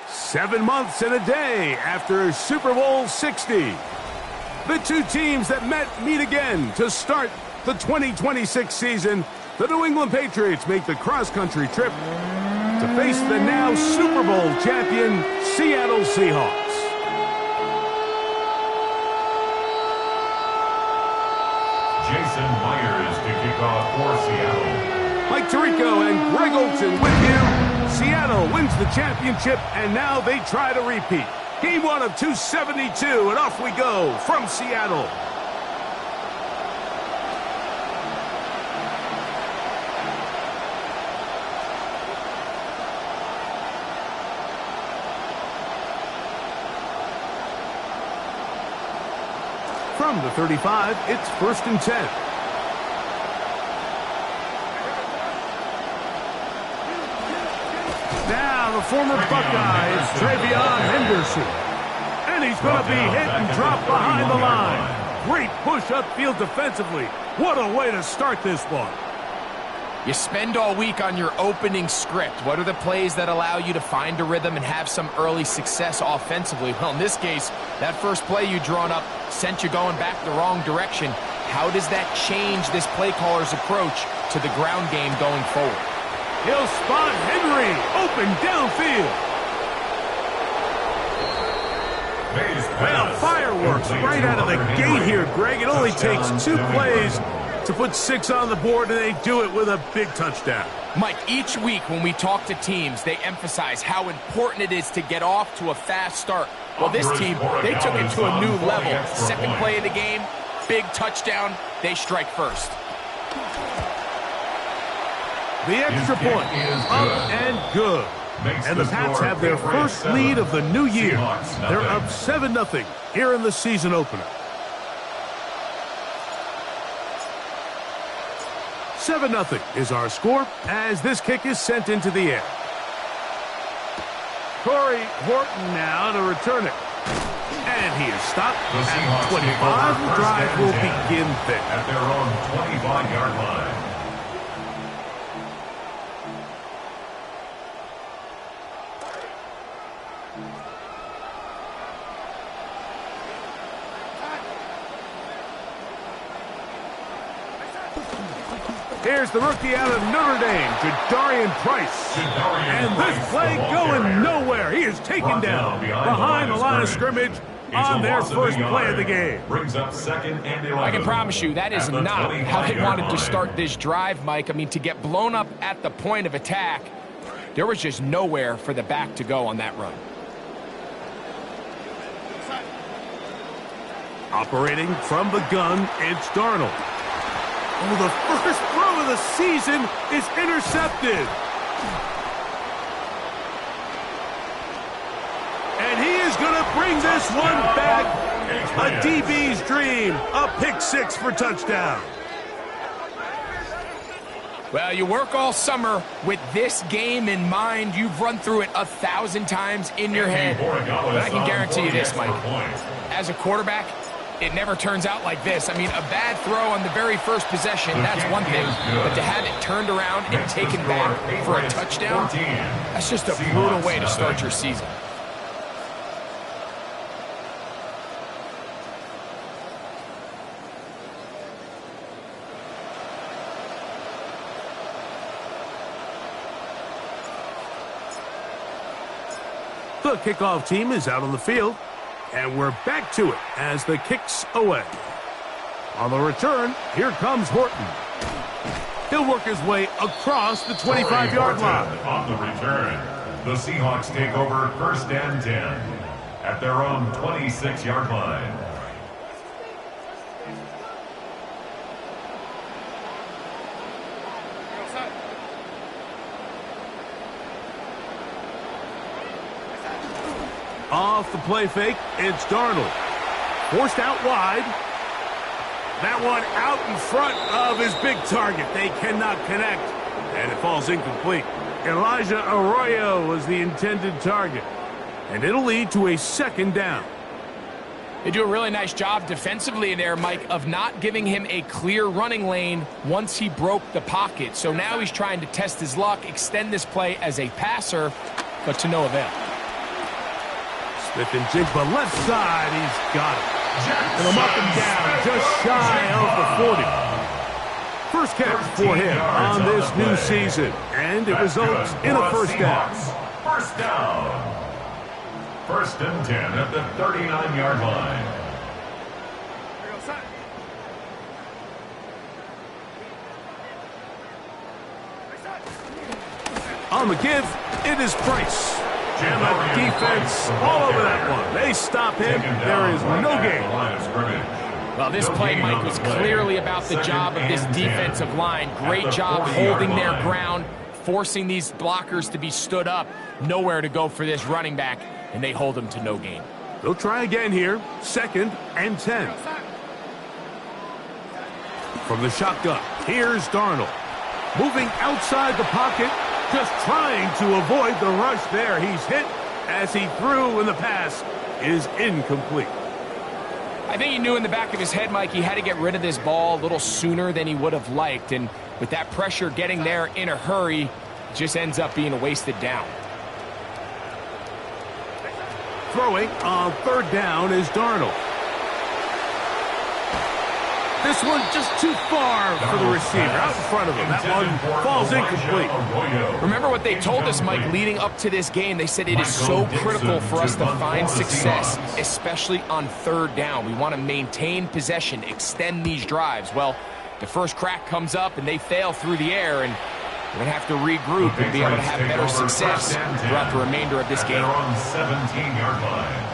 Seven months and a day after Super Bowl 60. The two teams that meet again to start the 2026 season. The New England Patriots make the cross-country trip to face the now Super Bowl champion Seattle Seahawks. Jason Myers to kick off for Seattle. Mike Tirico and Greg Olsen with him. Seattle wins the championship, and now they try to repeat. Game 1 of 272, and off we go from Seattle. From the 35, it's 1st and 10. Now the former Buckeye is Travion Henderson. And he's going to be hit and dropped behind the line. Great push upfield defensively. What a way to start this one. You spend all week on your opening script. What are the plays that allow you to find a rhythm and have some early success offensively? Well, in this case, that first play you drawn up sent you going back the wrong direction. How does that change this play caller's approach to the ground game going forward? He'll spot Henry open downfield. Well, fireworks right out of the gate here, Greg. It only takes 2 plays to put 6 on the board, and they do it with a big touchdown. Mike, each week when we talk to teams, they emphasize how important it is to get off to a fast start. Well, this team, they took it to a new level. Second play of the game, big touchdown, they strike first. The extra point is up and good. And the Pats have their first lead of the new year. They're up 7-0 here in the season opener. 7-0 is our score as this kick is sent into the air. Corey Horton now to return it. And he is stopped at 25. The drive will begin there. At their own 25-yard line. Here's the rookie out of Notre Dame, Jadarian Price. And this play going nowhere. He is taken down behind the line of scrimmage on their first play of the game. Brings up 2nd and 11. I can promise you that is not how they wanted to start this drive, Mike. I mean, to get blown up at the point of attack, there was just nowhere for the back to go on that run. Operating from the gun, it's Darnold. Oh, the first throw of the season is intercepted. And he is going to bring this one back. A DB's dream. A pick 6 for touchdown. Well, you work all summer with this game in mind. You've run through it 1,000 times in your head. But I can guarantee you this, Mike. As a quarterback, it never turns out like this. I mean, a bad throw on the very first possession, that's one thing. But to have it turned around and taken back for a touchdown, that's just a brutal way to start your season. The kickoff team is out on the field, and we're back to it as the kick's away. On the return, here comes Horton. He'll work his way across the 25-yard line. On the return, the Seahawks take over 1st and 10 at their own 26-yard line. Off the play fake, it's Darnold. Forced out wide. That one out in front of his big target. They cannot connect, and it falls incomplete. Elijah Arroyo was the intended target, and it'll lead to a 2nd down. They do a really nice job defensively there, Mike, of not giving him a clear running lane once he broke the pocket. So now he's trying to test his luck, extend this play as a passer, but to no avail. Smith and Jigba left side, he's got it. And I'm up and down, just shy of the 40. First catch for him on this new season, and it results in a 1st down. 1st down. 1st and 10 at the 39-yard line. On the give, it is Price. And the defense all over that one. They stop him. There is no gain. Well, this play, Mike, was clearly about the job of this defensive line. Great job holding their ground, forcing these blockers to be stood up. Nowhere to go for this running back, and they hold him to no gain. They'll try again here. 2nd and 10. From the shotgun, here's Darnold. Moving outside the pocket. Just trying to avoid the rush there. He's hit as he threw, and the pass is incomplete. I think he knew in the back of his head, Mike, he had to get rid of this ball a little sooner than he would have liked. And with that pressure getting there in a hurry, it just ends up being a wasted down. Throwing on 3rd down is Darnold. This one just too far for the receiver. Out in front of him. That one falls incomplete. Remember what they told us, Mike, leading up to this game. They said it is so critical for us to find success, especially on 3rd down. We want to maintain possession, extend these drives. Well, the first crack comes up, and they fail through the air, and we're going to have to regroup and be able to have better success throughout the remainder of this game. On 17-yard line.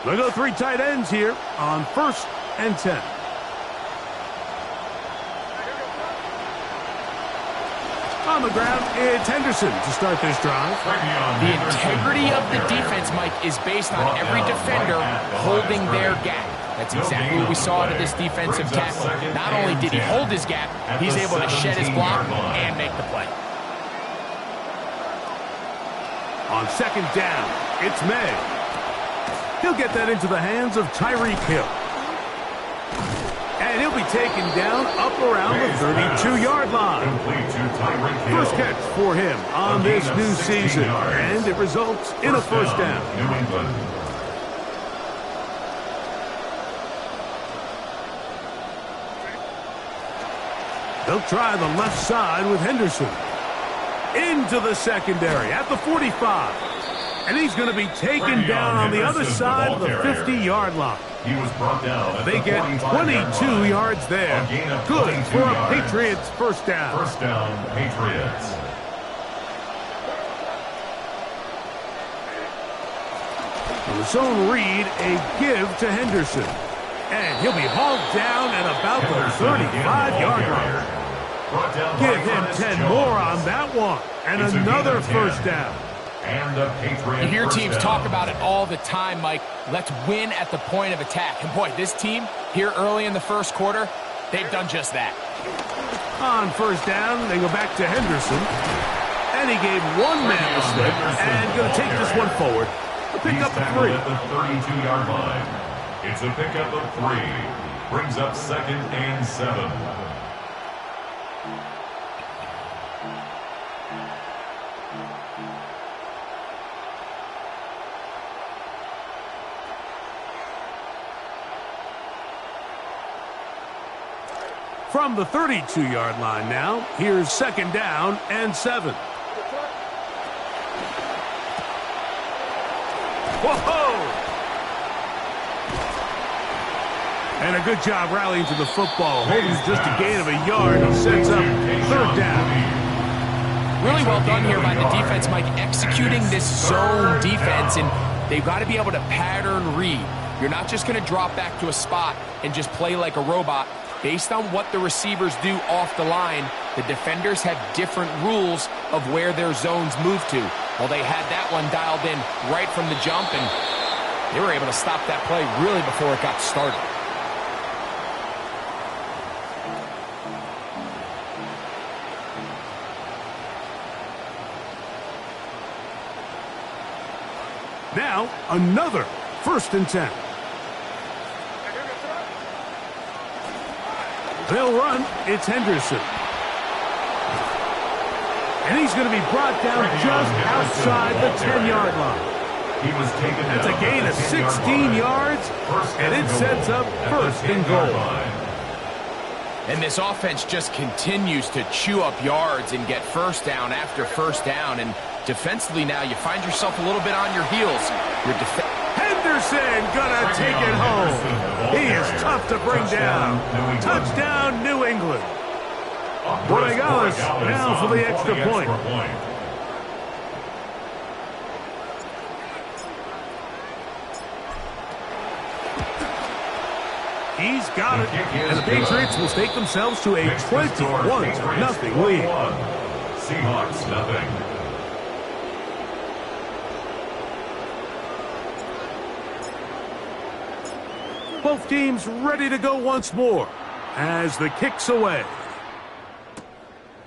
They'll go 3 tight ends here on 1st and 10. On the ground, it's Henderson to start this drive. The integrity of the defense, Mike, is based on every defender holding their gap. That's exactly what we saw out of this defensive tackle. Not only did he hold his gap, he's able to shed his block and make the play. On 2nd down, it's May. He'll get that into the hands of Tyreek Hill. And he'll be taken down up around the 32-yard line. First catch for him on this new season, and it results in a 1st down. New England. They'll try the left side with Henderson. Into the secondary at the 45. And he's going to be taken down on the other side of the 50-yard line. He was brought down. They get 22 yards there. Good for a Patriots 1st down. 1st down, Patriots. On the zone read, a give to Henderson. And he'll be hauled down at about the 35-yard line. Give him 10 more on that one. And another 1st down. And the Patriots. You hear teams talk about it all the time, Mike. Let's win at the point of attack. And boy, this team here early in the 1st quarter, they've done just that. On 1st down, they go back to Henderson. And he gave one man a slip. And going to take this one forward. A pickup of 3. At the 32-yard line. It's a pickup of 3. Brings up 2nd and 7. From the 32-yard line now, here's 2nd down and 7. Whoa! And a good job rallying to the football. Holding just a gain of a yard and sets up 3rd down. Really well done here by the defense, Mike, executing this zone defense, and they've got to be able to pattern read. You're not just going to drop back to a spot and just play like a robot. Based on what the receivers do off the line, the defenders have different rules of where their zones move to. Well, they had that one dialed in right from the jump, and they were able to stop that play really before it got started. Now, another 1st and 10. They'll run. It's Henderson. And he's going to be brought down just outside the 10-yard line. That's a gain of 16 yards, and it sets up 1st and goal. And this offense just continues to chew up yards and get 1st down after 1st down. And defensively now, you find yourself a little bit on your heels. Henderson gonna take it home. He is tough to bring down. Touchdown, New England. Borregales now for the extra point. He's got it. And the Patriots will stake themselves to a 21-0 lead. Seahawks nothing. Both teams ready to go once more as the kick's away.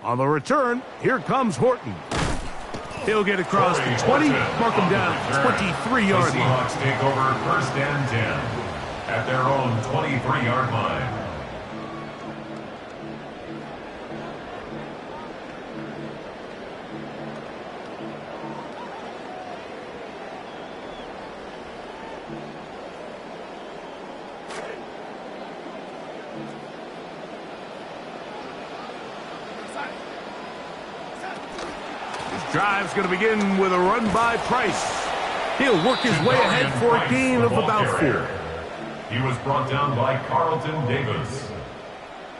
On the return, here comes Horton. He'll get across the 20, mark him down 23-yard line. The Seahawks take over 1st and 10 at their own 23-yard line. Drive's going to begin with a run by Price. He'll work his way ahead for a gain of about 4. He was brought down by Carlton Davis.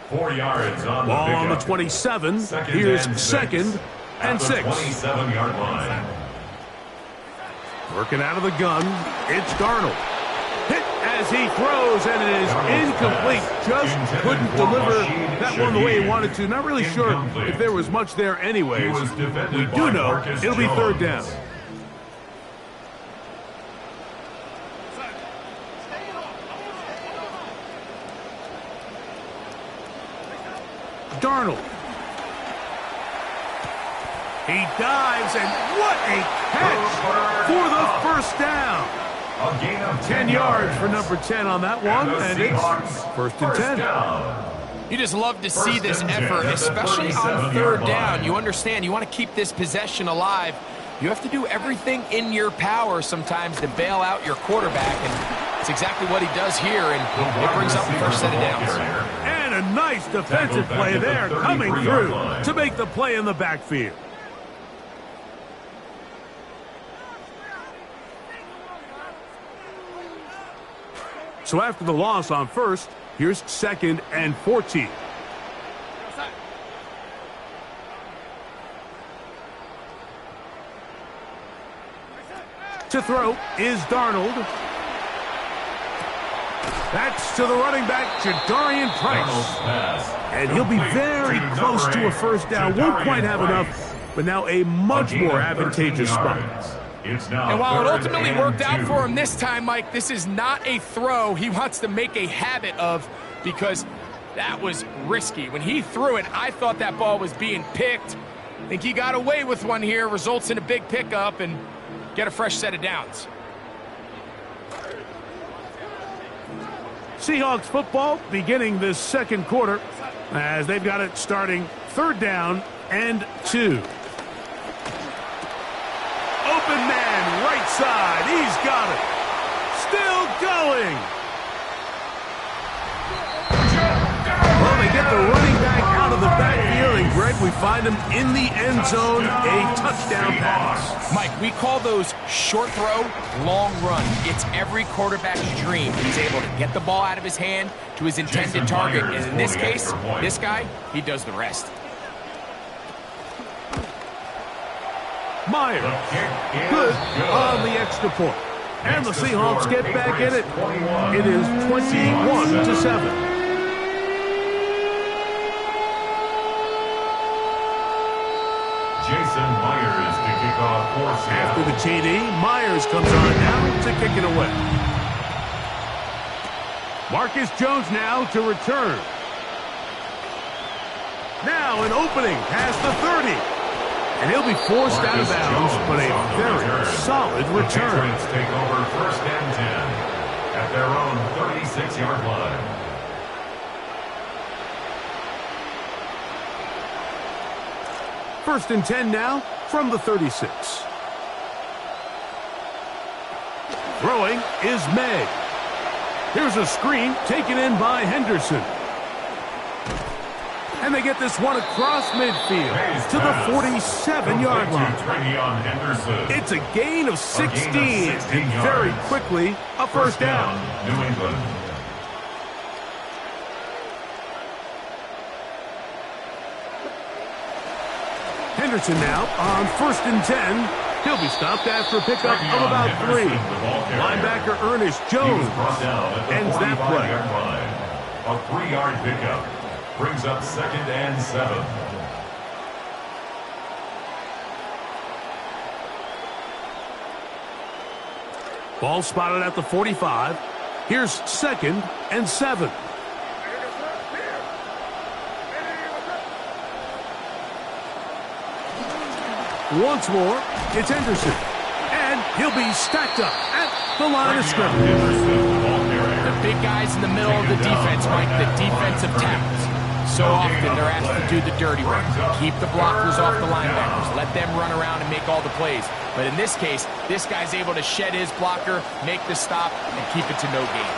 4 yards on the ball pickup. On the 27. Here's 2nd and 6. 27-yard line. Working out of the gun. It's Darnold. Hit as he throws, and it is incomplete. Just couldn't deliver that one the way he wanted to. Not really sure if there was much there anyways. We do know it'll be 3rd down. Darnold. He dives, and what a catch for the 1st down. A gain of 10 yards for number 10 on that one, and it's 1st and 10. You just love to see this effort, especially on 3rd down. You understand, you want to keep this possession alive. You have to do everything in your power sometimes to bail out your quarterback, and it's exactly what he does here, and it brings up the 1st set of downs. And a nice defensive play there coming through to make the play in the backfield. So after the loss on 1st, here's 2nd and 14. To throw is Darnold. That's to the running back, Jadarian Price. And he'll be very close to a 1st down. Won't quite have enough, but now a much more advantageous spot. And while it ultimately worked out for him this time, Mike, this is not a throw he wants to make a habit of, because that was risky. When he threw it, I thought that ball was being picked. I think he got away with one here, results in a big pickup, and get a fresh set of downs. Seahawks football beginning this 2nd quarter as they've got it starting 3rd down and 2. Open man, right side. He's got it. Still going. Well, they get the running back out of the backfield, and Greg, we find him in the end zone, a touchdown pass. Mike, we call those short throw, long run. It's every quarterback's dream. He's able to get the ball out of his hand to his intended target, and in this case, this guy, he does the rest. Myers, good on the extra point. And the Seahawks get back in it. It is 21-7. Jason Myers to kick off for Seattle. After the TD, Myers comes on now to kick it away. Marcus Jones now to return. Now an opening past the 30. And he'll be forced out of bounds, but a very solid return. The Patriots take over 1st and 10 at their own 36-yard line. First and 10 now from the 36. Throwing is May. Here's a screen taken in by Henderson. And they get this one across midfield to the 47-yard line. It's a gain of 16, and very quickly a first down. New England. Henderson now on 1st and 10. He'll be stopped after a pickup of about 3. Linebacker Ernest Jones ends that play. A 3-yard pickup brings up 2nd and 7. Ball spotted at the 45. Here's 2nd and 7. Once more, it's Henderson. And he'll be stacked up at the line of scrimmage. The big guys in the middle of the defense, Mike, the defensive tackles. So often they're asked to do the dirty work. Keep the blockers off the linebackers. Let them run around and make all the plays. But in this case, this guy's able to shed his blocker, make the stop, and keep it to no gain.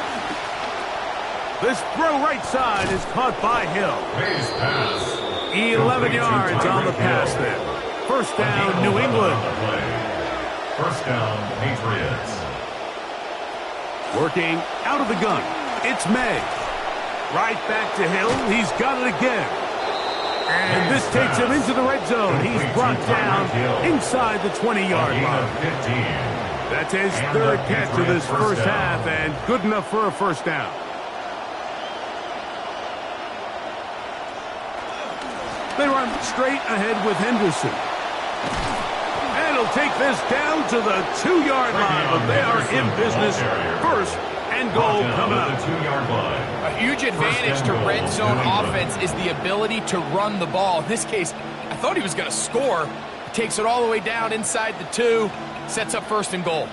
This throw right side is caught by Hill. 11 yards on the pass there. First down, New England. First down, Patriots. Working out of the gun. It's May. Right back to Hill. He's got it again. And this takes him into the red zone. He's brought down inside the 20-yard line. That's his third catch of this first half, and good enough for a first down. They run straight ahead with Henderson. And he'll take this down to the 2-yard line, but they are in business. First and goal coming up. A huge advantage to red zone offense is the ability to run the ball. In this case, I thought he was going to score. He takes it all the way down inside the 2, sets up first and goal.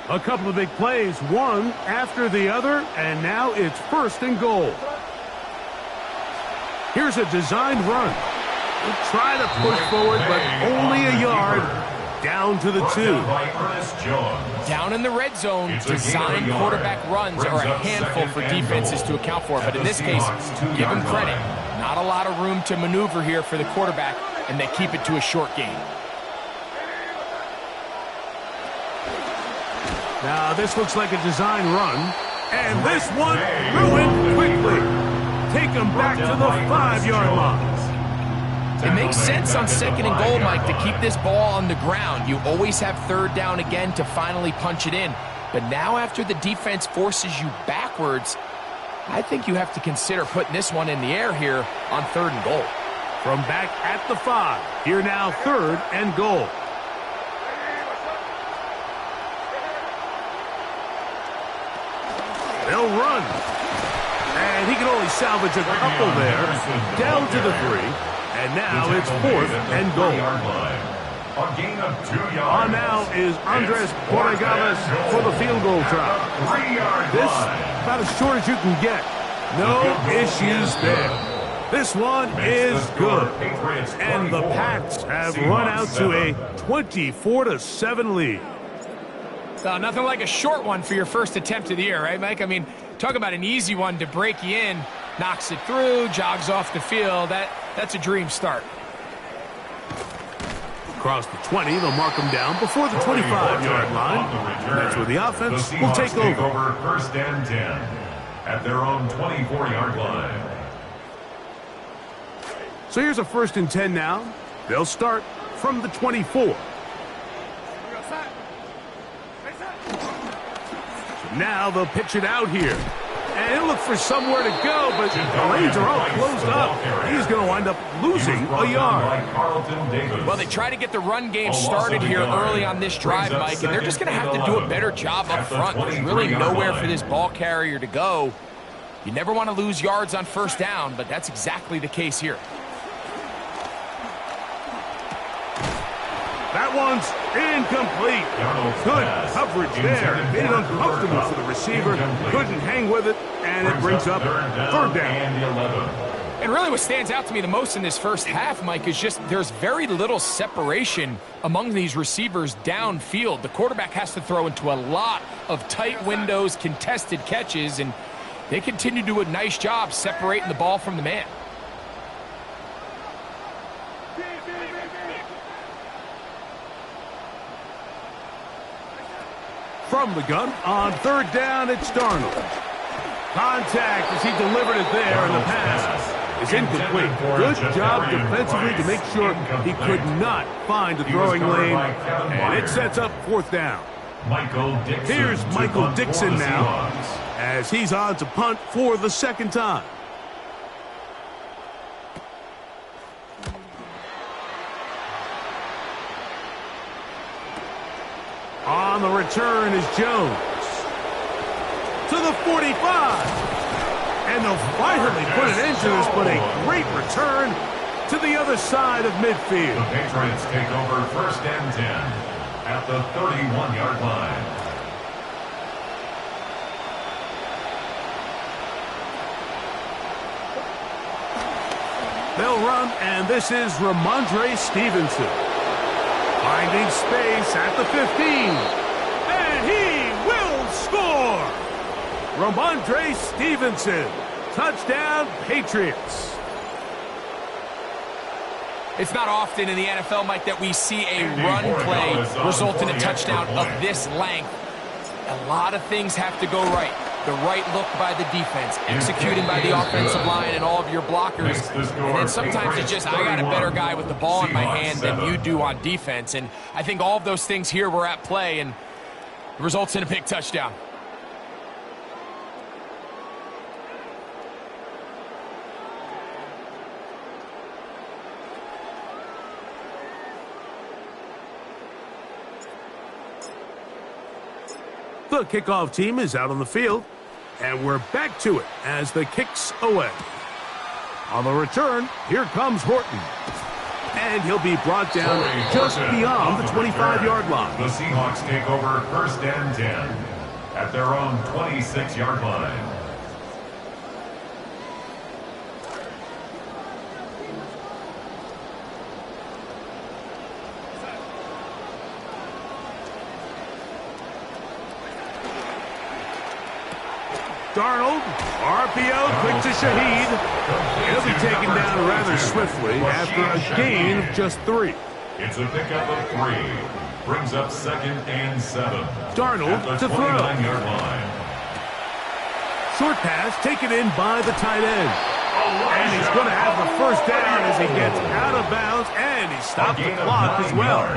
A couple of big plays, one after the other, and now it's first and goal. Here's a designed run. We'll try to push forward, but only a yard down to the 2. Down in the red zone, designed quarterback runs are a handful for defenses to account for, but in this case, give him credit. Not a lot of room to maneuver here for the quarterback, and they keep it to a short game. Now, this looks like a design run, and this one ruined quickly. Take him back to the 5-yard line. It makes sense on second and goal, Mike, to keep this ball on the ground. You always have third down again to finally punch it in. But now after the defense forces you backwards, I think you have to consider putting this one in the air here on third and goal. From back at the 5, here now third and goal. They'll run. And he can only salvage a couple there. Down to the 3. And now it's fourth and goal. A gain of 2 yards. On now is Andres Borregales for the field goal try. 3-yard This line. about as short as you can get. No issues there. This one is good. And the Pats have run out to a 24-7 lead. Nothing like a short one for your first attempt of the year, right, Mike? I mean, talk about an easy one to break you in. Knocks it through, jogs off the field. That's a dream start. Across the 20, they'll mark them down before the 25-yard line. And that's where the offense will take over. First and 10 at their own 24-yard line. So here's a 1st and 10 now. They'll start from the 24. So now they'll pitch it out here. And he'll look for somewhere to go, but the lanes are all closed up. He's going to wind up losing a yard. Well, they try to get the run game started here early on this drive, Mike, and they're just going to have to do a better job up front. There's really nowhere for this ball carrier to go. You never want to lose yards on 1st down, but that's exactly the case here. That one's incomplete. Good coverage there. Made it uncomfortable for the receiver. Couldn't hang with it, and it brings up 3rd down. And really what stands out to me the most in this first half, Mike, is just there's very little separation among these receivers downfield. The quarterback has to throw into a lot of tight windows, contested catches, and they continue to do a nice job separating the ball from the man. From the gun, on 3rd down, it's Darnold. Contact as he delivered it there, and the pass is incomplete. Good job defensively to make sure he could not find a throwing lane, and it sets up 4th down. Here's Michael Dixon now, as he's on to punt for the 2nd time. On the return is Jones. To the 45. And they'll finally put an end to this, but a great return to the other side of midfield. The Patriots take over 1st and 10 at the 31-yard line. They'll run, and this is Ramondre Stevenson. Finding space at the 15. And he will score! Ramondre Stevenson. Touchdown, Patriots. It's not often in the NFL, Mike, that we see a run play result in a touchdown of this length. A lot of things have to go right. The right look by the defense, executing by the offensive line and all of your blockers. And then sometimes it's just, I got a better guy with the ball in my hand than you do on defense. And I think all of those things here were at play, and it results in a big touchdown. The kickoff team is out on the field, and we're back to it as the kick's away. On the return, here comes Horton. And he'll be brought down just beyond the 25-yard line. The Seahawks take over 1st and 10 at their own 26-yard line. Darnold, RPO, quick to Shaheed. He'll be taken down rather swiftly after a gain of just 3. It's a pickup of 3. Brings up 2nd and 7. Darnold to throw. 29-yard line. Short pass taken in by the tight end. And he's going to have the 1st down as he gets out of bounds, and he stopped the clock as well.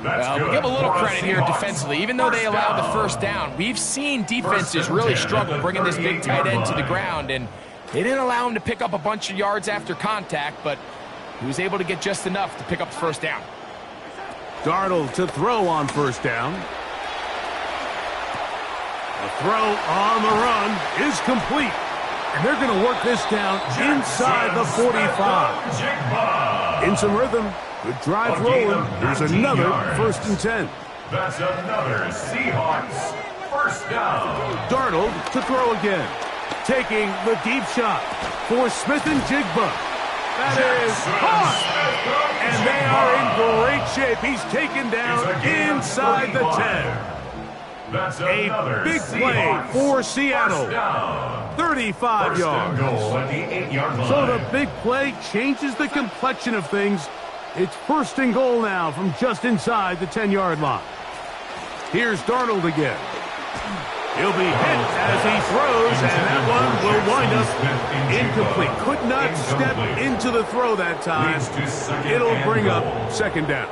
Well, we give a little credit here defensively. Even though they allowed the 1st down, we've seen defenses really struggle bringing this big tight end to the ground, and they didn't allow him to pick up a bunch of yards after contact, but he was able to get just enough to pick up the 1st down. Darnold to throw on 1st down. The throw on the run is complete, and they're going to work this down inside the 45. In some rhythm. Good drive rolling. Here's another 1st and 10. That's another Seahawks 1st down. Darnold to throw again. Taking the deep shot for Smith and Jigba. That is hot. And they are in great shape. He's taken down inside the 10. That's A big play for Seattle. 35 yards. Goal at the 8-yard line. So the big play changes the complexion of things. It's 1st and goal now from just inside the 10-yard line. Here's Darnold again. He'll be hit as he throws, and that one will wind up incomplete. Could not step into the throw that time. It'll bring up 2nd down.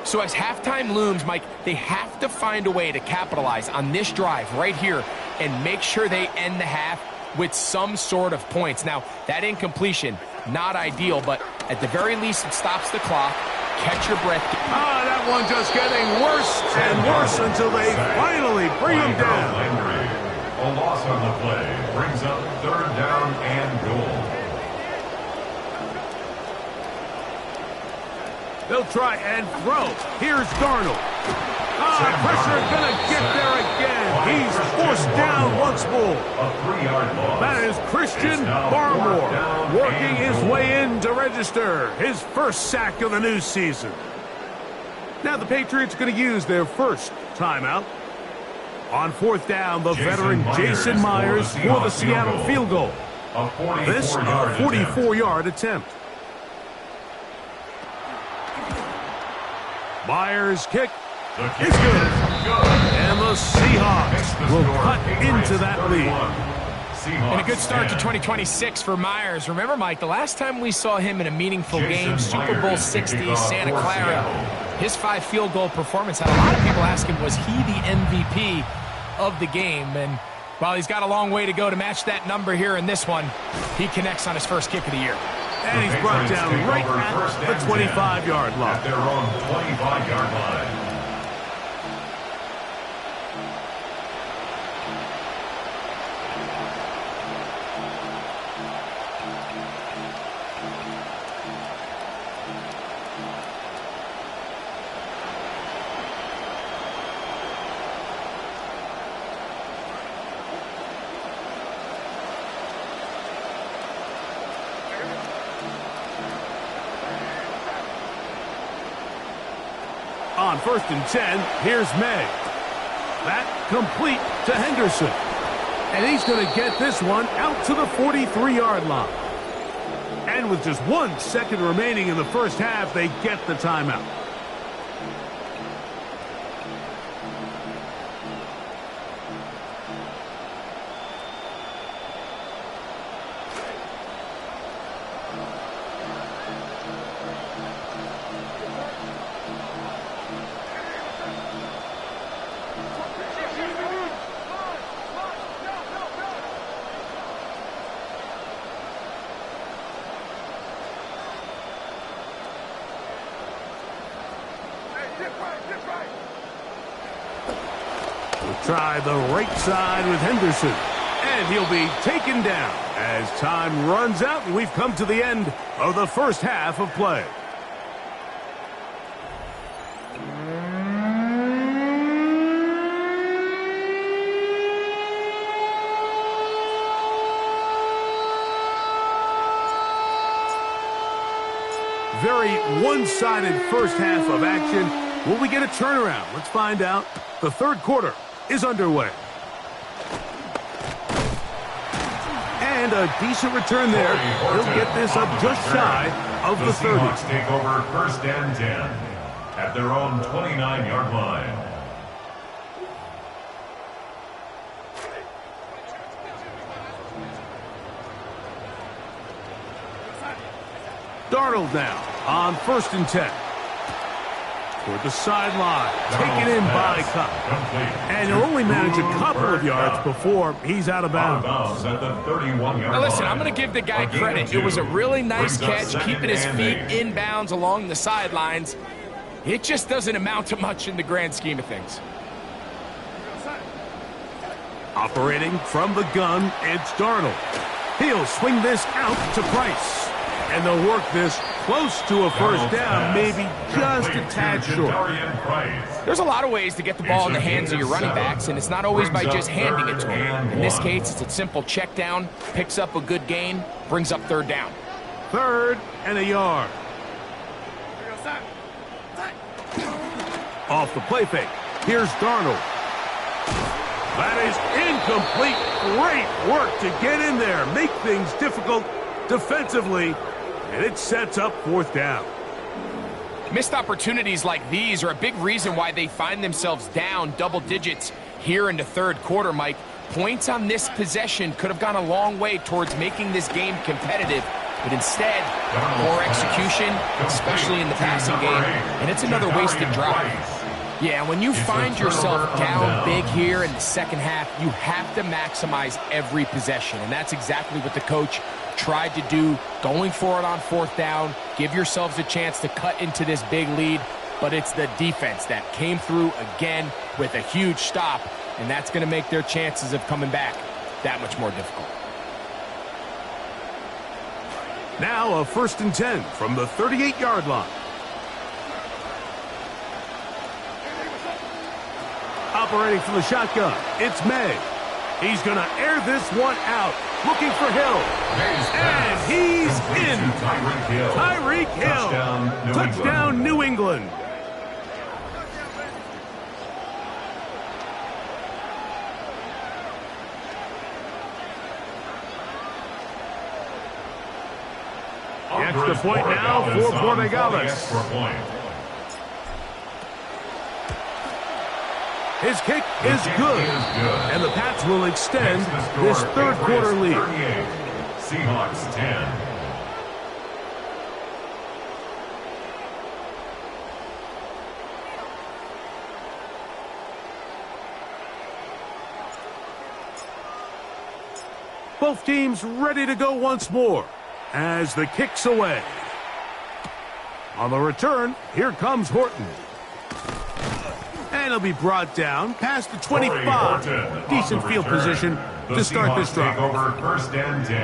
So as halftime looms, Mike, they have to find a way to capitalize on this drive right here and make sure they end the half with some sort of points. Now, that incompletion, not ideal, but at the very least, it stops the clock. Catch your breath. That one just getting worse and worse until they finally bring him down. A loss on the play brings up 3rd down and goal. They'll try and throw. Here's Darnold. Pressure gonna get there again. He's forced down once more. A 3-yard loss. That is Christian Barmore working his way in to register his 1st sack of the new season. Now the Patriots going to use their 1st timeout. On 4th down, the veteran Jason Myers for the Seattle field goal. This a 44-yard attempt. Myers' kick is good. And the Seahawks will cut into that lead. And a good start to 2026 for Myers. Remember, Mike, the last time we saw him in a meaningful game, Super Bowl 60, Santa Clara, his 5 field goal performance had a lot of people asking, was he the MVP of the game? And while he's got a long way to go to match that number here in this one, he connects on his 1st kick of the year. And he's brought down right at the 25-yard line. At their own 25-yard line. On 1st and 10, here's May. That complete to Henderson. And he's going to get this one out to the 43-yard line. And with just 1 second remaining in the 1st half, they get the timeout. Try the right side with Henderson. And he'll be taken down as time runs out, and we've come to the end of the 1st half of play. Very one-sided 1st half of action. Will we get a turnaround? Let's find out. The 3rd quarter is underway. And a decent return there. He'll get this up just shy of the 30. The Seahawks take over 1st and 10 at their own 29-yard line. Darnold now on 1st and 10. Toward the sideline, taken in by Cup. And he'll only manage a couple of yards before he's out of bounds. At the 31-yard now listen, I'm going to give the guy credit. It was a really nice catch, keeping his feet in bounds along the sidelines. It just doesn't amount to much in the grand scheme of things. Operating from the gun, it's Darnold. He'll swing this out to Price. And they'll work this Close to a first down, maybe just a tad short. There's a lot of ways to get the ball in the hands of your running backs, and it's not always by just handing it to them. In this case, it's a simple check down, picks up a good gain, brings up third down. 3rd and a yard. Off the play fake. Here's Darnold. That is incomplete. Great work to get in there, make things difficult defensively, and it sets up 4th down. Missed opportunities like these are a big reason why they find themselves down double digits here in the 3rd quarter, Mike. Points on this possession could have gone a long way towards making this game competitive, but instead, poor execution, especially in the passing game, and it's another wasted drive. Yeah, when you find yourself down big here in the second half, you have to maximize every possession, and that's exactly what the coach tried to do, going for it on 4th down, give yourselves a chance to cut into this big lead, but it's the defense that came through again with a huge stop, and that's going to make their chances of coming back that much more difficult. Now a 1st and 10 from the 38-yard line. Operating from the shotgun, it's May. He's going to air this one out, looking for Hill. And he's in. Tyreek Hill. Touchdown, New England. The extra point now for Borregales. His kick is good, and the Pats will extend this 3rd quarter lead. Seahawks 10. Both teams ready to go once more as the kick's away. On the return, here comes Horton. And he'll be brought down past the 25. Decent field position to start this drive. Take over 1st and 10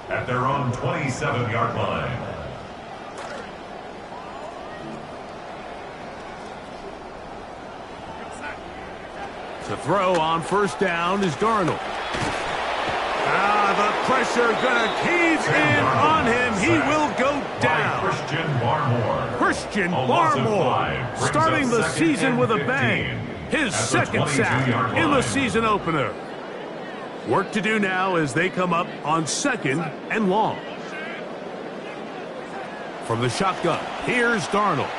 at their own 27-yard line. To throw on 1st down is Darnold. The pressure gonna cave in on him. He will go down. Christian Barmore starting the season with a bang. His 2nd sack in the season opener. Work to do now as they come up on 2nd and long. From the shotgun, here's Darnold.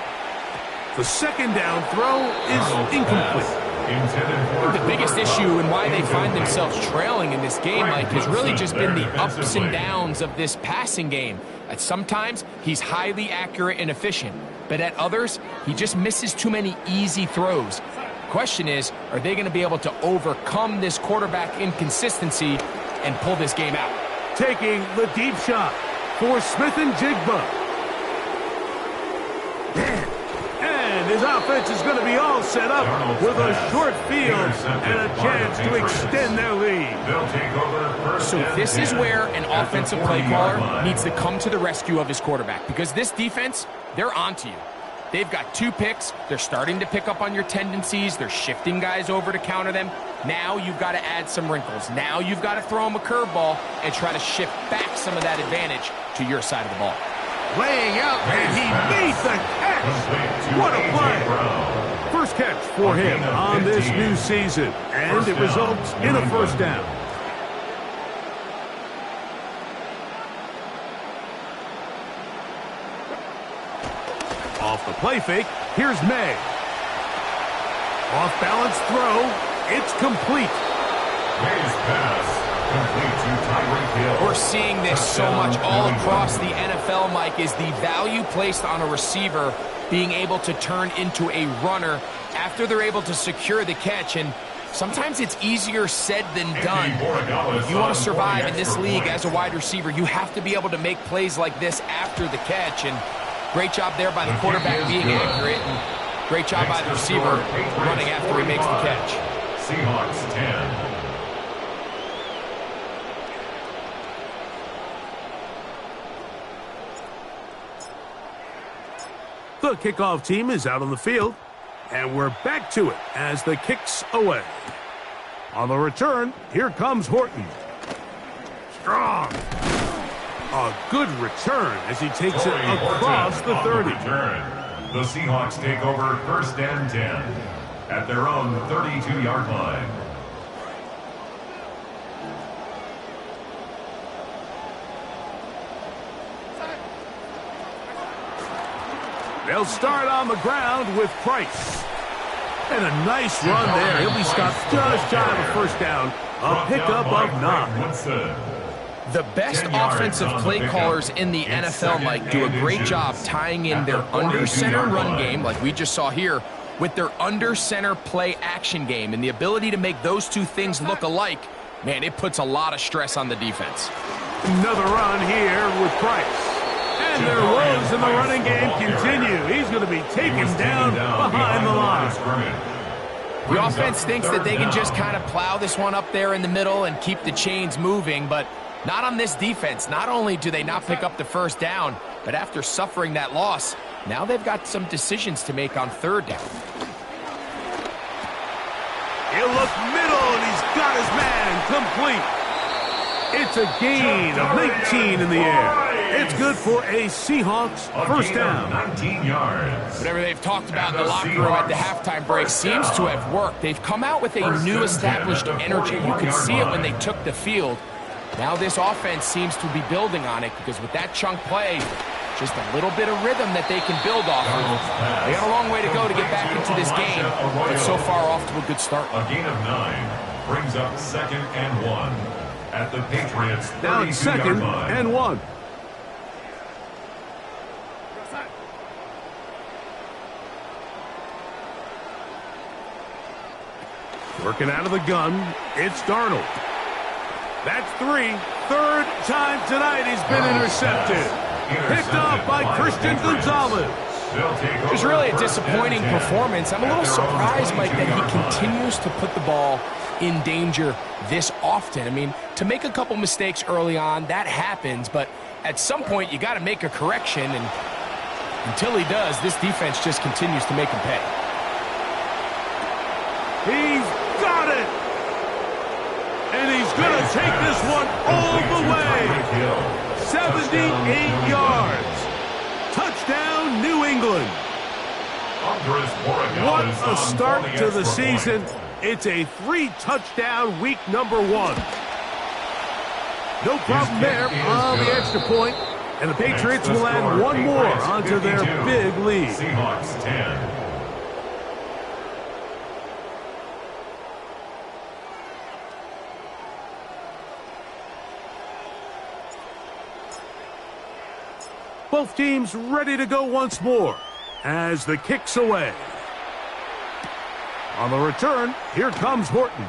The 2nd down throw is incomplete. The biggest issue and why they find themselves trailing in this game, Mike, has really just been the ups and downs of this passing game. At sometimes, he's highly accurate and efficient, but at others, he just misses too many easy throws. Question is, are they going to be able to overcome this quarterback inconsistency and pull this game out? Taking the deep shot for Smith and Jigba. And his offense is going to be all set up with a short field and a chance to extend their lead. So this is where an offensive play caller needs to come to the rescue of his quarterback, because this defense, they're onto you. They've got 2 picks. They're starting to pick up on your tendencies. They're shifting guys over to counter them. Now you've got to add some wrinkles. Now you've got to throw them a curveball and try to shift back some of that advantage to your side of the ball. Laying out, and he made the catch. What a play. First catch for him on this new season, and it results in a 1st down. Off the play fake, here's May. Off balance throw, it's complete. May's pass. We're seeing this so much all across the NFL, Mike, is the value placed on a receiver being able to turn into a runner after they're able to secure the catch. And sometimes it's easier said than done. If you want to survive in this league as a wide receiver, you have to be able to make plays like this after the catch. And great job there by the quarterback being accurate. And great job by the receiver running after he makes the catch. Seahawks 10. The kickoff team is out on the field, and we're back to it as the kick's away. On the return, here comes Horton. Strong. A good return as he takes it across the 30. The Seahawks take over first and 10 at their own 32-yard line. They'll start on the ground with Price. And a nice run there. He'll be stopped just shy of a first down. A pickup of 9. The best offensive play callers in the NFL, Mike, do a great job tying in their under-center run game, like we just saw here, with their under-center play action game. And the ability to make those two things look alike, man, it puts a lot of stress on the defense. Another run here with Price. And their woes in the running game continue. He's going to be taken down behind the line. The offense thinks that they can just kind of plow this one up there in the middle and keep the chains moving, but not on this defense. Not only do they not pick up the first down, but after suffering that loss, now they've got some decisions to make on third down. He'll look middle, and he's got his man complete. It's a gain of 19 in the air. It's good for a Seahawks first down. 19 yards. Whatever they've talked about in the locker room at the halftime break seems to have worked. They've come out with a new established energy. You could see it when they took the field. Now this offense seems to be building on it because with that chunk play, just a little bit of rhythm that they can build off of. They got a long way to go to get back into this game, but so far off to a good start. A gain of 9 brings up 2nd and 1 at the Patriots' 32-yard line. Now it's 2nd and 1. Working out of the gun, it's Darnold. That's 3. Third time tonight he's been intercepted. Picked off by Christian Gonzalez. It was really a disappointing performance. I'm a little surprised, Mike, that he continues to put the ball in danger this often. I mean, to make a couple mistakes early on, that happens, but at some point you got to make a correction, and until he does, this defense just continues to make him pay. He's got it! And he's going to take this one all the way. 78 yards. Touchdown, New England. What a start to the season. It's a 3-touchdown week number 1. No problem there on the extra point, and the Patriots will add one more onto their big lead. Seahawks 10. Both teams ready to go once more as the kick's away. On the return, here comes Horton.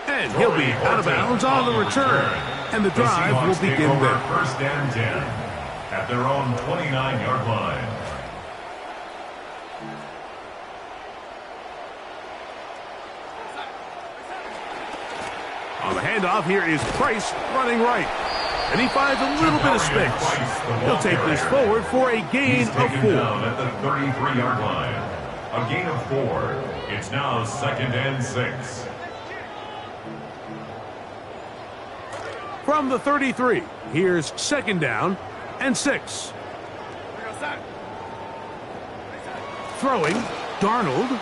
And he'll be out of bounds on the return. And the drive will begin there. First and 10 at their own 29-yard line. On the handoff, here is Price running right. And he finds a little bit of space. He'll take this forward for a gain of 4. Down at the 33-yard line. A gain of 4. It's now 2nd and 6. From the 33, here's 2nd down and 6. Throwing, Darnold.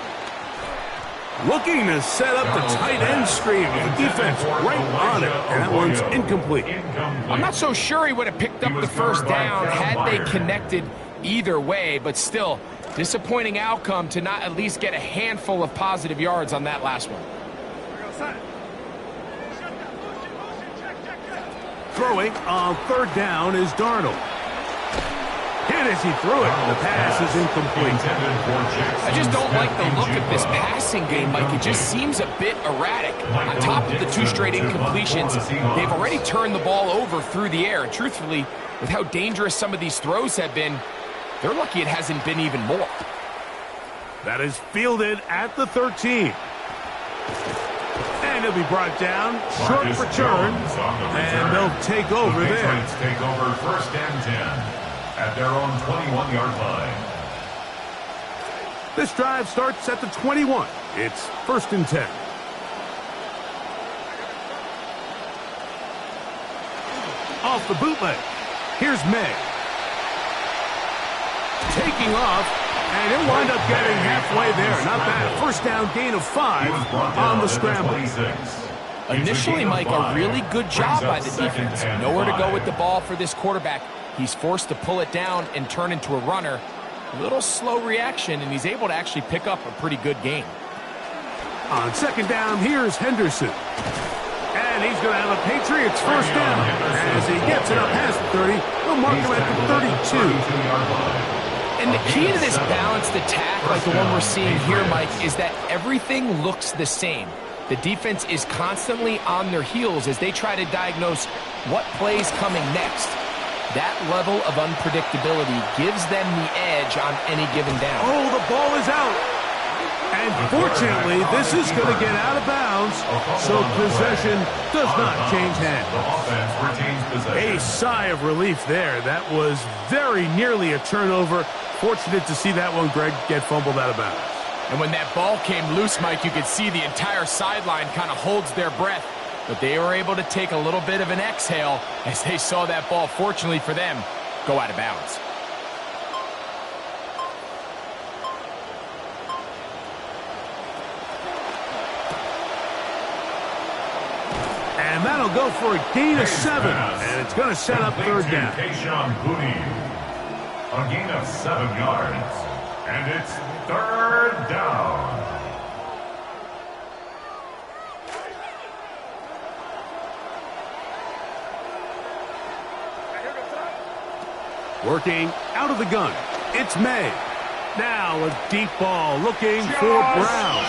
Looking to set up the tight end screen with the defense right on it, and that one's incomplete. I'm not so sure he would have picked up the first down had they connected either way, but still, disappointing outcome to not at least get a handful of positive yards on that last one. Throwing on 3rd down is Darnold. Hit as he threw it, and the pass is incomplete. I just don't like the look of this passing game, Mike. It just seems a bit erratic. On top of the 2 straight incompletions, they've already turned the ball over through the air. And truthfully, with how dangerous some of these throws have been, they're lucky it hasn't been even more. That is fielded at the 13. And he'll be brought down, short return, and they'll take over there. Take over 1st and 10 at their own 21-yard line. This drive starts at the 21. It's 1st and 10. Off the bootleg. Here's May. Taking off, and he'll wind up getting halfway there. Not bad. First down, gain of 5 on the scramble. Initially, Mike, a really good job by the defense. Nowhere to go with the ball for this quarterback. He's forced to pull it down and turn into a runner. A little slow reaction, and he's able to actually pick up a pretty good gain. On 2nd down, here's Henderson. And he's going to have a Patriots first down. As he gets it up past the 30, they'll mark him at the 32. And the key to this balanced attack, like the one we're seeing here, Mike, is that everything looks the same. The defense is constantly on their heels as they try to diagnose what play's coming next. That level of unpredictability gives them the edge on any given down. Oh, the ball is out. And fortunately, this is going to get out of bounds, so possession does not change hands. A sigh of relief there. That was very nearly a turnover. Fortunate to see that one, Greg, get fumbled out of bounds. And when that ball came loose, Mike, you could see the entire sideline kind of holds their breath. But they were able to take a little bit of an exhale as they saw that ball, fortunately for them, go out of bounds. And that'll go for a gain of 7. And it's going to set up 3rd down. A gain of 7 yards. And it's 3rd down. Working out of the gun. It's May. Now a deep ball looking for Brown.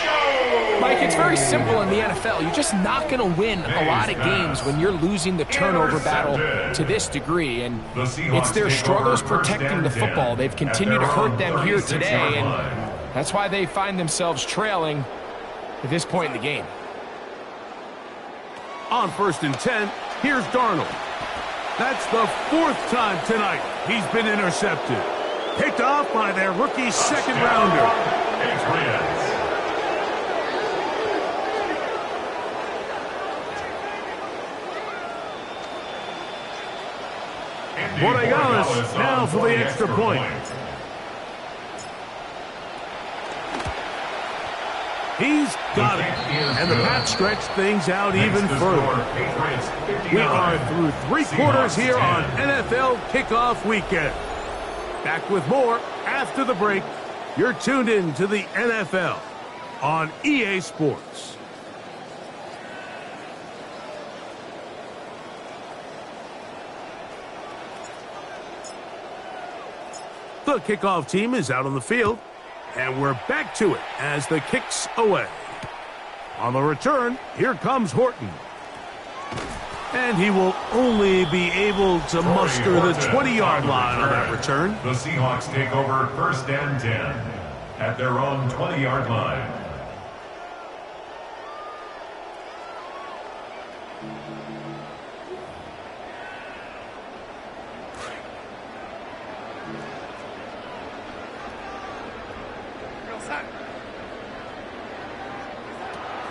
Mike, it's very simple in the NFL. You're just not going to win a lot of games when you're losing the turnover battle to this degree. And it's their struggles protecting the football. They've continued to hurt them here today, and that's why they find themselves trailing at this point in the game. On 1st and 10, here's Darnold. That's the 4th time tonight he's been intercepted. Picked off by their rookie 2nd rounder. Borregales now for the extra point. He's got it. And the Pats stretch things out even further. We are through 3 quarters here on NFL Kickoff Weekend. Back with more after the break. You're tuned in to the NFL on EA Sports. The kickoff team is out on the field, and we're back to it as the kick's away. On the return, here comes Horton. And he will only be able to muster the 20-yard line on that return. The Seahawks take over 1st and 10 at their own 20-yard line.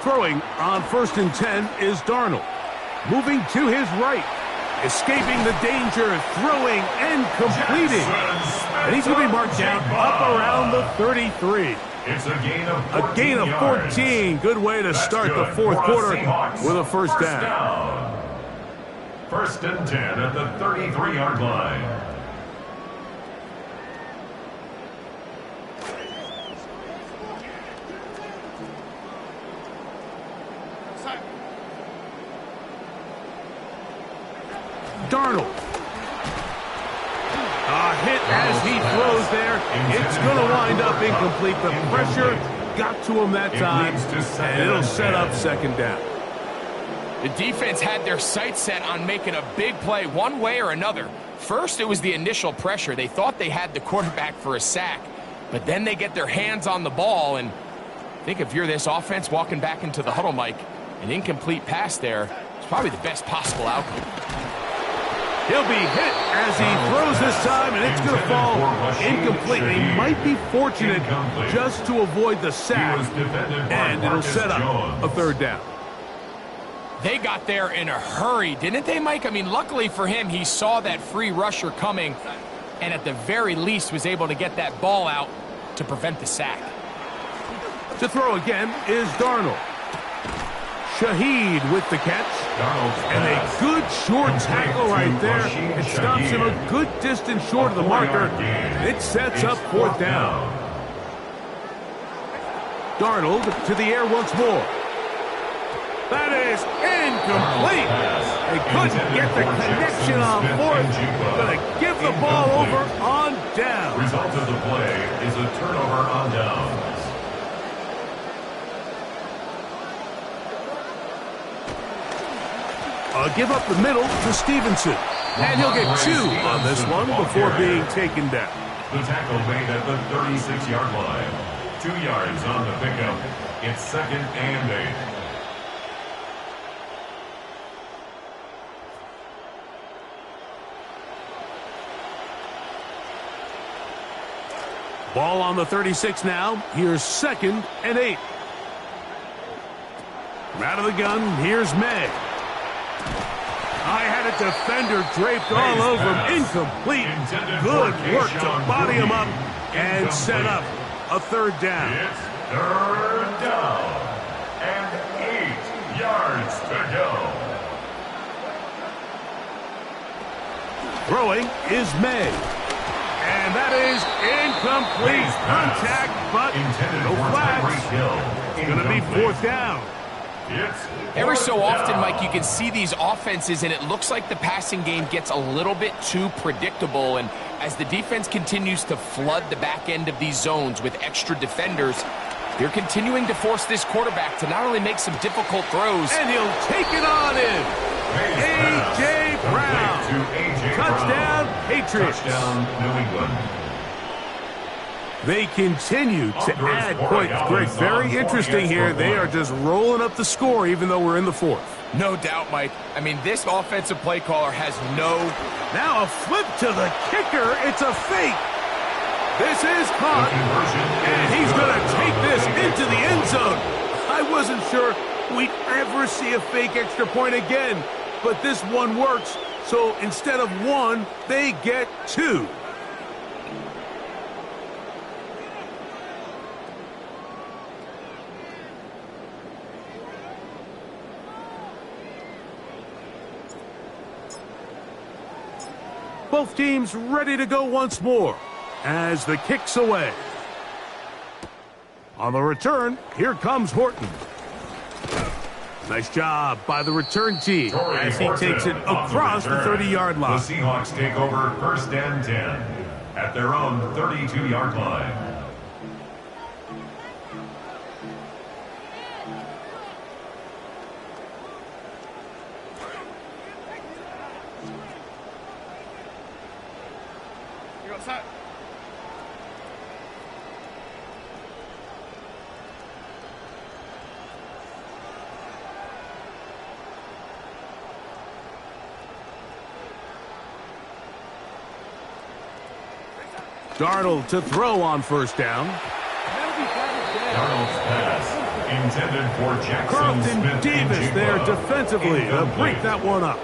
Throwing on 1st and 10 is Darnold. Moving to his right. Escaping the danger, throwing and completing. And he's going to be marked down up around the 33. It's a gain of 14. Good way to start the 4th quarter with a first down. 1st and 10 at the 33-yard line. Darnold. A hit as he throws there. It's going to wind up incomplete. The pressure got to him that time, and it'll set up 2nd down. The defense had their sights set on making a big play one way or another. First, it was the initial pressure. They thought they had the quarterback for a sack, but then they get their hands on the ball, and I think if you're this offense walking back into the huddle, Mike, an incomplete pass there is probably the best possible outcome. He'll be hit as he throws this time, and it's going to fall incomplete. He might be fortunate just to avoid the sack, and it'll set up a third down. They got there in a hurry, didn't they, Mike? I mean, luckily for him, he saw that free rusher coming, and at the very least was able to get that ball out to prevent the sack. To throw again is Darnold. Shaheed with the catch. And a good short tackle right there. It stops him a good distance short of the marker. It sets up fourth down. Darnold to the air once more. That is incomplete. They couldn't get the connection on fourth. Going to give the ball over on down. Result of the play is a turnover on downs. Give up the middle to Stevenson. And he'll get 2 on this one before being taken down. The tackle made at the 36-yard line. 2 yards on the pickup. It's 2nd and 8. Ball on the 36 now. Here's 2nd and 8. Out of the gun, here's May. I had a defender draped all over him. Incomplete. Good work to body him up and set up a third down. It's third down and 8 yards to go. Throwing is May. And that is incomplete. Contact, but no flags. It's going to be fourth down. Every so often, Mike, you can see these offenses, and it looks like the passing game gets a little bit too predictable. And as the defense continues to flood the back end of these zones with extra defenders, they're continuing to force this quarterback to not only make some difficult throws. And he'll take it on in. A.J. Brown. Touchdown, Patriots. Touchdown, New England. They continue to add points. Greg, very interesting here. They are just rolling up the score even though we're in the fourth. No doubt, Mike. I mean, this offensive play caller has no... Now a flip to the kicker. It's a fake. This is caught. And he's going to take this into the end zone. I wasn't sure we'd ever see a fake extra point again. But this one works. So instead of 1, they get 2. Both teams ready to go once more as the kick's away. On the return, here comes Horton. Nice job by the return team as he takes it across the 30-yard line. The Seahawks take over 1st and 10 at their own 32-yard line. Darnold to throw on first down. Darnold's pass intended for Jackson Carlton Davis there defensively to break that one up.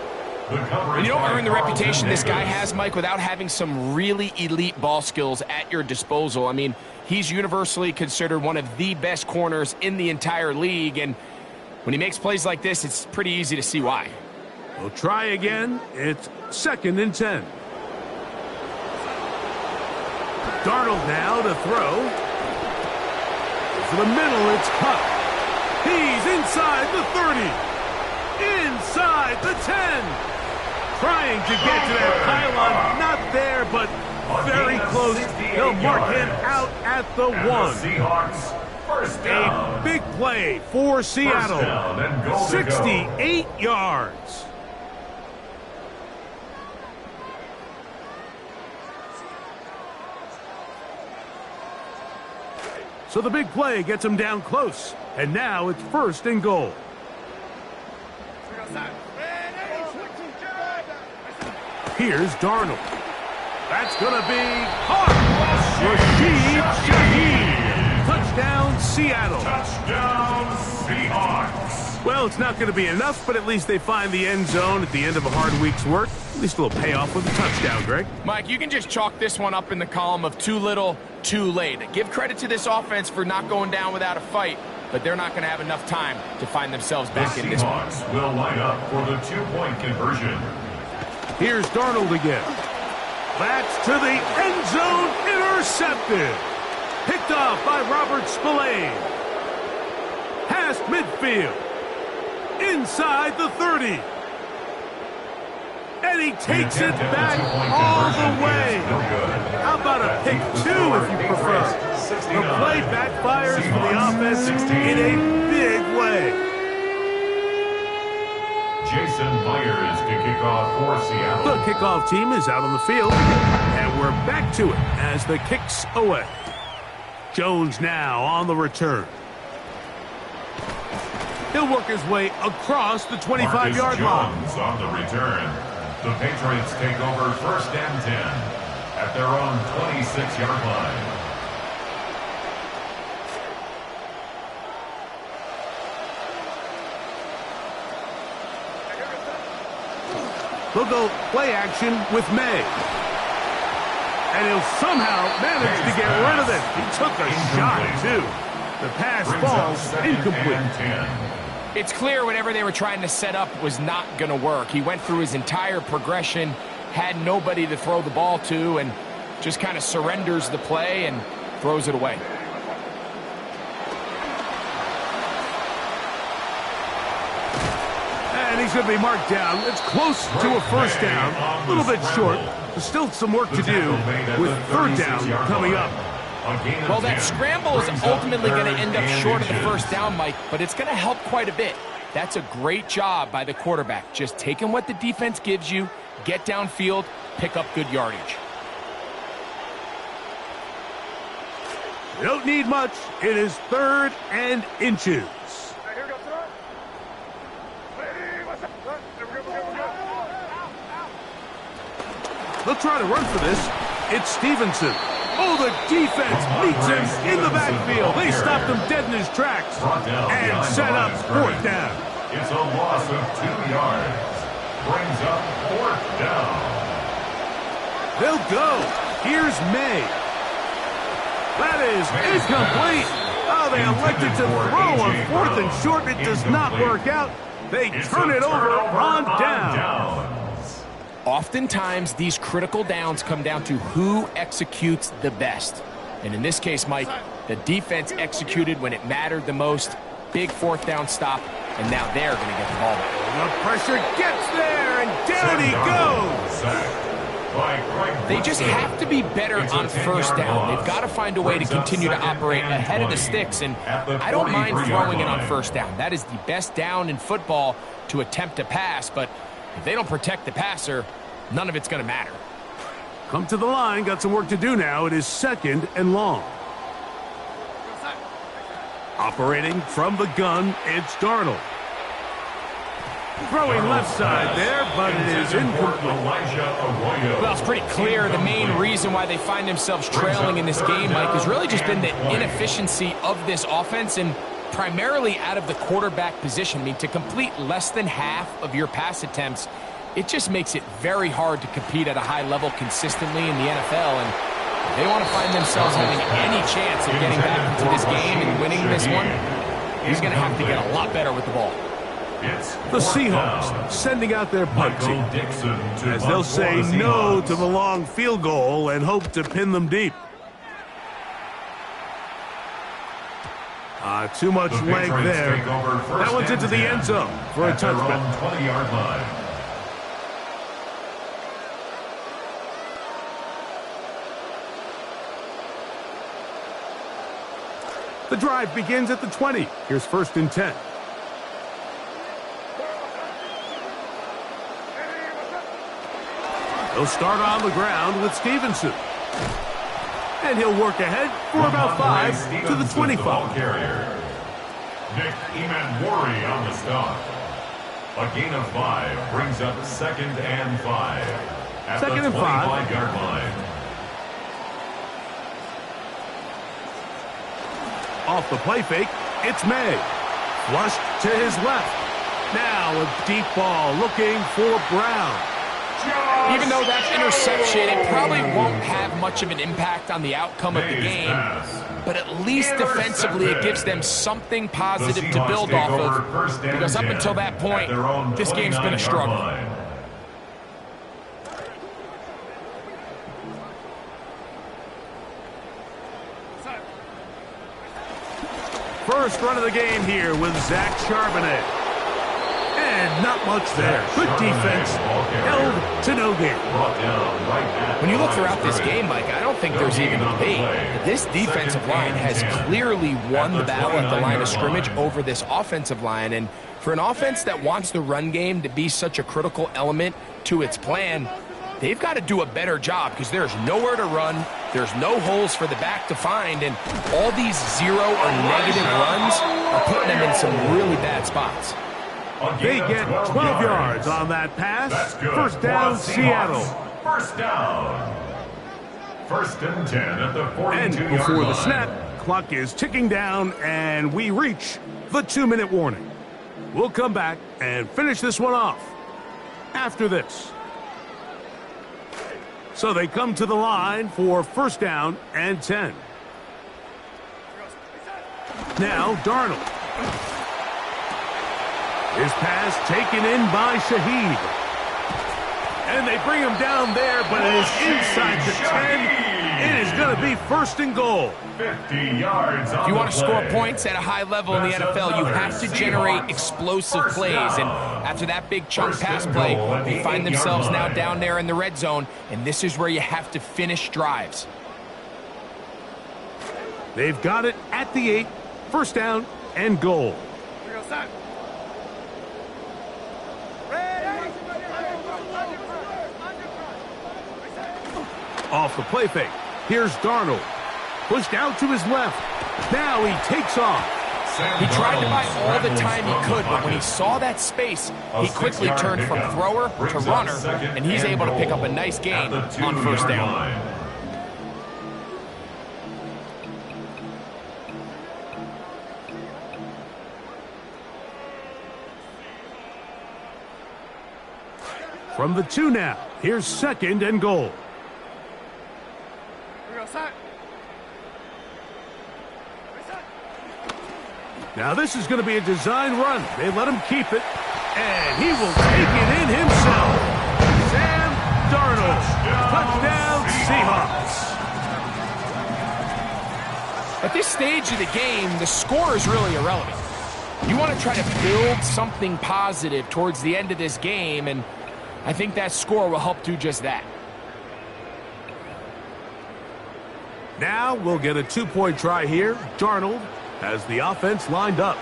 And you don't earn the reputation this guy has, Mike, without having some really elite ball skills at your disposal. I mean, he's universally considered one of the best corners in the entire league, and when he makes plays like this, it's pretty easy to see why. We'll try again. It's 2nd and 10. Darnold now to throw. For the middle, it's cut. He's inside the 30. Inside the 10. Trying to get to that pylon. Not there, but very close. They'll mark him out at the 1. Seahawks, first down. A big play for Seattle. 68 yards. So the big play gets him down close. And now it's 1st and goal. Here's Darnold. That's going to be caught. Rashid Shaheed. Touchdown, Seattle. Touchdown, Seahawks. Well, it's not going to be enough, but at least they find the end zone at the end of a hard week's work. At least a little payoff with a touchdown, Greg. Mike, you can just chalk this one up in the column of too little, too late. Give credit to this offense for not going down without a fight, but they're not going to have enough time to find themselves back in this one. The Seahawks will line up for the two-point conversion. Here's Darnold again. That's to the end zone, intercepted. Picked off by Robert Spillane. Past midfield. Inside the 30. And he takes it back all the way. How about a pick two if you prefer? The play backfires for the offense in a big way. Jason Myers to kick off for Seattle. The kickoff team is out on the field, and we're back to it as the kick's away. Jones now on the return. He'll work his way across the 25-yard line. Jones on the return. The Patriots take over 1st and 10 at their own 26-yard line. They'll go play action with May. And he'll somehow manage to get rid of it. He took a shot, too. The pass falls incomplete. It's clear whatever they were trying to set up was not going to work. He went through his entire progression, had nobody to throw the ball to, and just kind of surrenders the play and throws it away. And he's going to be marked down. It's close to a first down. A little bit short. There's still some work to do with 3rd down coming up. Well, that scramble is ultimately going to end up short of the first down, Mike, but it's going to help quite a bit. That's a great job by the quarterback. Just taking what the defense gives you, get downfield, pick up good yardage. You don't need much. It is 3rd and inches. They'll try to run for this. It's Stevenson. Oh, the defense meets him in the backfield. They stopped him dead in his tracks and set up 4th down. It's a loss of 2 yards. Brings up 4th down. They'll go. Here's May. That is incomplete. Oh, they elected to throw on 4th and short. It does not work out. They turn it over on down. Oftentimes, these critical downs come down to who executes the best. And in this case, Mike, the defense executed when it mattered the most. Big 4th down stop, and now they're going to get the ball back. The pressure gets there, and down he goes. They just have to be better on 1st down. They've got to find a way to continue to operate ahead of the sticks, and I don't mind throwing it on 1st down. That is the best down in football to attempt to pass, but if they don't protect the passer, none of it's going to matter. Come to the line. Got some work to do now. It is 2nd and long. Operating from the gun, it's Darnold. Throwing left side there, but it is incomplete. Well, it's pretty clear the main reason why they find themselves trailing in this game, Mike, has really just been the inefficiency of this offense and primarily out of the quarterback position. I mean, to complete less than half of your pass attempts, it just makes it very hard to compete at a high level consistently in the NFL. And if they want to find themselves having any chance of getting back into this game and winning this one, he's going to have to get a lot better with the ball. The Seahawks sending out their punt team as they'll say no to the long field goal and hope to pin them deep. Too much leg there. That one's into the end zone for a touchback. 20-yard line. The drive begins at the 20. Here's 1st and 10. He'll start on the ground with Stevenson. And he'll work ahead for about 5 to the 25. Nick Emanwari on the stop. A gain of 5 brings up 2nd and 5 at Second the and 5. 25-yard line. Off the play fake, it's May. Flushed to his left. Now a deep ball looking for Brown. Even though that's interception, it probably won't have much of an impact on the outcome of the game. But at least defensively, it gives them something positive to build off of. Because up until that point, this game's been a struggle. First run of the game here with Zach Charbonnet. And not much there. Good defense. Held to no gain. When you look throughout this game, Mike, I don't think there's even a debate. This defensive line has clearly won the battle at the line of scrimmage over this offensive line. And for an offense that wants the run game to be such a critical element to its plan, they've got to do a better job because there's nowhere to run. There's no holes for the back to find. And all these 0 or negative runs are putting them in some really bad spots. They get 12 yards on that pass. First down, Seattle. First down. First and 10 at the 42-yard line. And before the snap, clock is ticking down, and we reach the 2-minute warning. We'll come back and finish this one off after this. So they come to the line for first down and 10. Now Darnold. His pass taken in by Shaheed. And they bring him down there, but it is inside the 10. It is going to be first and goal. 50 yards on If you want to the score play. points at a high level in the NFL, you have to generate explosive plays. And after that big chunk pass play, they find themselves now down there in the red zone, and this is where you have to finish drives. They've got it at the 8. First down and goal. Off the play fake. Here's Darnold. Pushed out to his left. Now he takes off. He tried to buy all the time he could, but when he saw that space, he quickly turned from thrower to runner, and he's able to pick up a nice gain on first down. From the 2 now. Here's second and goal. Now this is going to be a design run. They let him keep it, and he will take it in himself. Sam Darnold, touchdown Seahawks. At this stage of the game, the score is really irrelevant. You want to try to build something positive towards the end of this game, and I think that score will help do just that. Now we'll get a 2-point try here. Darnold has the offense lined up.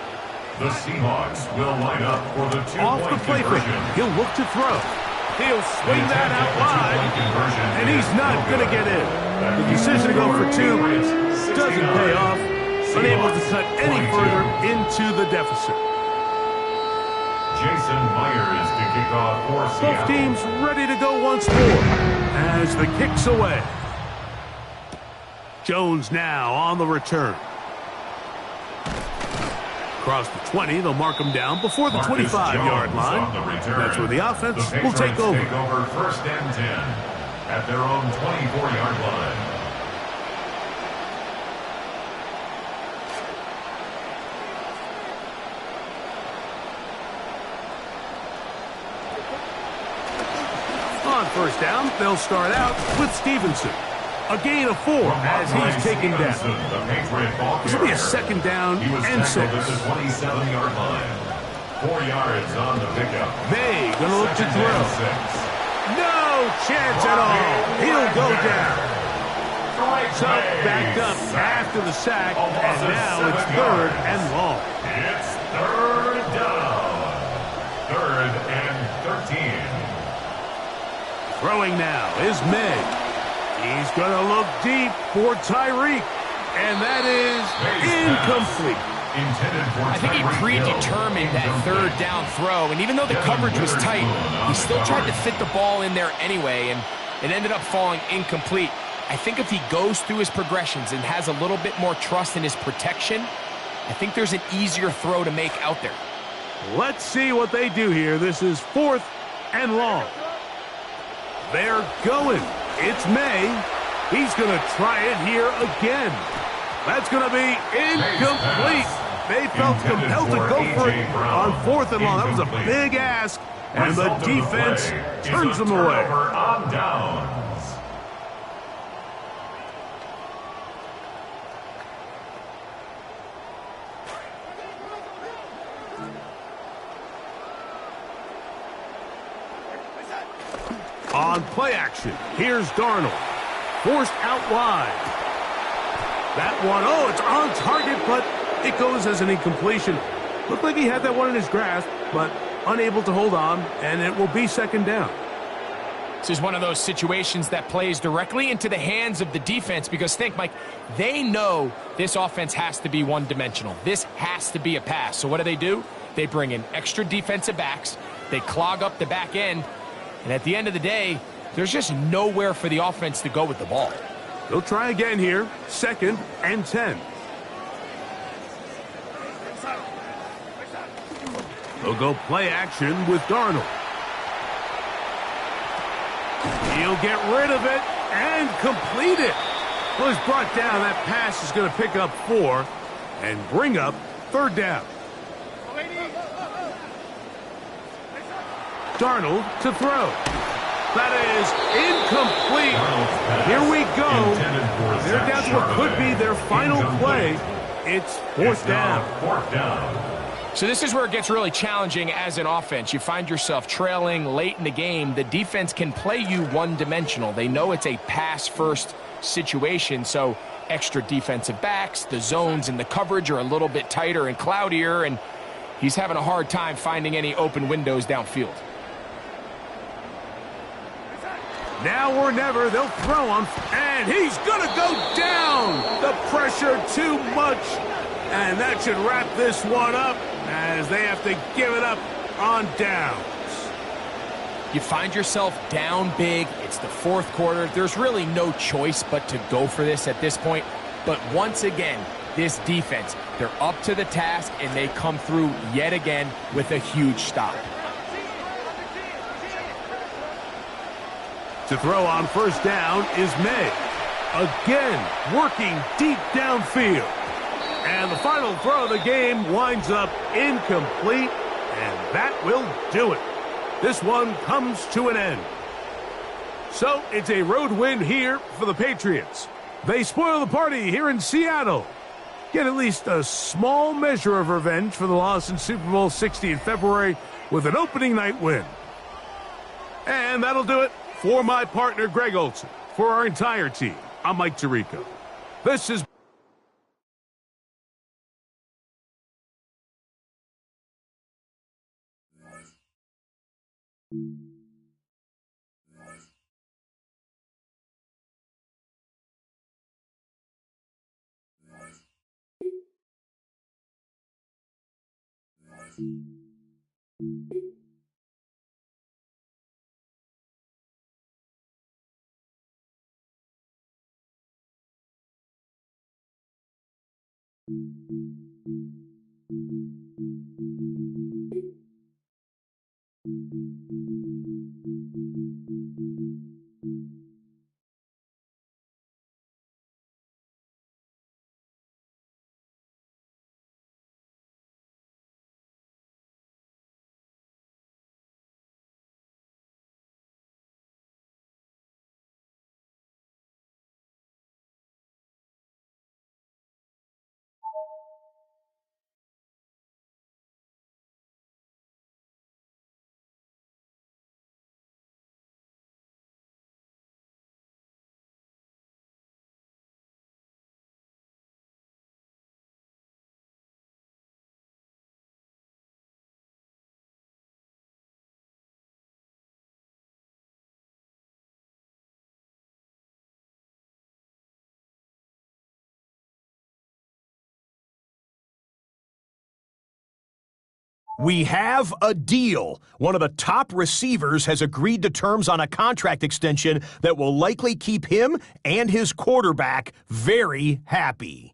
The Seahawks will line up for the 2-point Off the play fake. He'll look to throw. He'll swing that out wide, and he's not going to get in. The decision to go for 2 doesn't pay off. Unable to cut any further into the deficit. Jason Myers to kick off for Seattle. Both teams ready to go once more as the kick's away. Jones now on the return. Across the 20, they'll mark him down before the 25-yard line. That's where the offense will take over. First and 10 at their own 24-yard line. On first down, they'll start out with Stevenson. A gain of 4 as he's taken down. This will be a second down and 6. At the 27-yard line. 4 yards on the pickup. May gonna look to throw. No chance at all. He'll go down. So backed up after the sack, and now it's third and long. It's third down. Third and 13. Throwing now is May. He's going to look deep for Tyreek, and that is incomplete. I think he predetermined that third down throw, and even though the coverage was tight, he still tried to fit the ball in there anyway, and It ended up falling incomplete. I think if he goes through his progressions and has a little bit more trust in his protection, I think there's an easier throw to make out there. Let's see what they do here. This is 4th and long. They're going. It's May. He's going to try it here again. That's going to be incomplete. They felt compelled to go for it on 4th and long. That was a big ask, and the defense turns them away. On downs. On play action, here's Darnold. Forced out wide. That one, oh, it's on target, but it goes as an incompletion. Looked like he had that one in his grasp, but unable to hold on, and it will be 2nd down. This is one of those situations that plays directly into the hands of the defense because think, Mike, they know this offense has to be one-dimensional. This has to be a pass. So what do? They bring in extra defensive backs. They clog up the back end. And at the end of the day, there's just nowhere for the offense to go with the ball. They'll try again here. 2nd and 10. They'll go play action with Darnold. He'll get rid of it and complete it. Well, it's brought down. That pass is going to pick up 4 and bring up 3rd down. Darnold to throw. That is incomplete. Here we go. They're down to what could be their final play. It's 4th down. 4th down. So this is where it gets really challenging as an offense. You find yourself trailing late in the game. The defense can play you one-dimensional. They know it's a pass-first situation, so extra defensive backs, the zones and the coverage are a little bit tighter and cloudier, and he's having a hard time finding any open windows downfield. Now or never, they'll throw him, and he's going to go down. The pressure too much, and that should wrap this one up as they have to give it up on downs. You find yourself down big. It's the 4th quarter. There's really no choice but to go for this at this point. But once again, this defense, they're up to the task, and they come through yet again with a huge stop. To throw on 1st down is May. Again, working deep downfield. And the final throw of the game winds up incomplete, and that will do it. This one comes to an end. So it's a road win here for the Patriots. They spoil the party here in Seattle. Get at least a small measure of revenge for the loss in Super Bowl 60 in February with an opening night win. And that'll do it. For my partner, Greg Olson, for our entire team, I'm Mike Tirico. This is We have a deal. One of the top receivers has agreed to terms on a contract extension that will likely keep him and his quarterback very happy.